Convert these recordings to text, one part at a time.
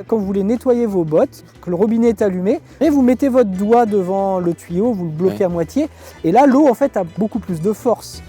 Quand vous voulez nettoyer vos bottes, que le robinet est allumé, et vous mettez votre doigt devant le tuyau, vous le bloquez à moitié, et là l'eau en fait a beaucoup plus de force.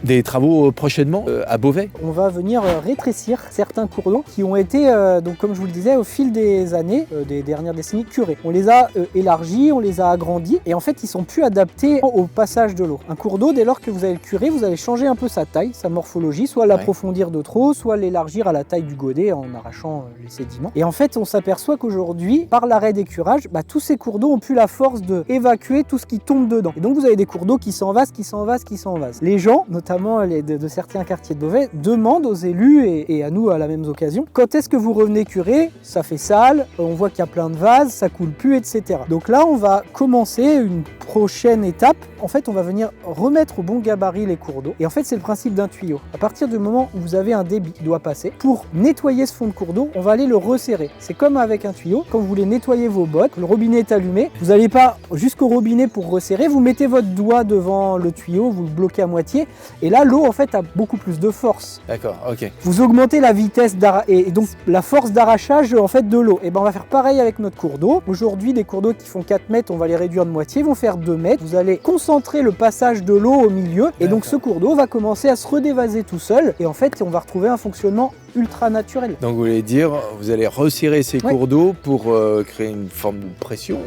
Des travaux prochainement à Beauvais? On va venir rétrécir certains cours d'eau qui ont été, donc comme je vous le disais, au fil des années, des dernières décennies, curés. On les a élargis, on les a agrandis, et en fait ils sont plus adaptés au passage de l'eau. Un cours d'eau, dès lors que vous allez le curer, vous allez changer un peu sa taille, sa morphologie, soit l'approfondir de trop, soit l'élargir à la taille du godet en arrachant les sédiments. Et en fait on s'aperçoit qu'aujourd'hui, par l'arrêt des curages, tous ces cours d'eau ont plus la force d'évacuer tout ce qui tombe dedans. Et donc vous avez des cours d'eau qui s'envasent, qui s'envasent, qui s'envasent. Les gens, notamment de certains quartiers de Beauvais, demandent aux élus et à nous à la même occasion, quand est-ce que vous revenez curer? Ça fait sale, on voit qu'il y a plein de vases, ça coule plus, etc. Donc là, on va commencer une prochaine étape. En fait, on va venir remettre au bon gabarit les cours d'eau. Et en fait, c'est le principe d'un tuyau. À partir du moment où vous avez un débit qui doit passer, pour nettoyer ce fond de cours d'eau, on va aller le resserrer. C'est comme avec un tuyau. Quand vous voulez nettoyer vos bottes, le robinet est allumé, vous n'allez pas jusqu'au robinet pour resserrer, vous mettez votre doigt devant le tuyau, vous le bloquez à moitié, et là, l'eau en fait a beaucoup plus de force. D'accord, ok. Vous augmentez la vitesse et donc la force d'arrachage en fait de l'eau. Et ben on va faire pareil avec notre cours d'eau. Aujourd'hui, des cours d'eau qui font 4 mètres, on va les réduire de moitié, ils vont faire 2 mètres. Vous allez concentrer le passage de l'eau au milieu, et donc ce cours d'eau va commencer à se redévaser tout seul, et en fait on va retrouver un fonctionnement ultra naturel. Donc vous voulez dire, vous allez resserrer ces cours d'eau pour créer une forme de pression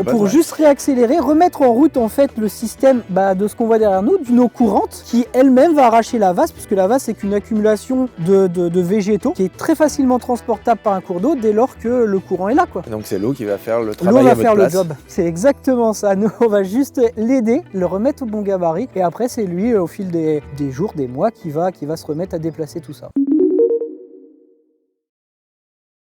pour juste réaccélérer, remettre en route en fait le système de ce qu'on voit derrière nous, d'une eau courante qui elle-même va arracher la vase, puisque la vase c'est qu'une accumulation de végétaux qui est très facilement transportable par un cours d'eau dès lors que le courant est là, quoi. Donc c'est l'eau qui va faire le travail à à votre place. L'eau va faire le job. C'est exactement ça. Nous on va juste l'aider, le remettre au bon gabarit, et après c'est lui au fil des jours, des mois qui va se remettre à déplacer tout ça.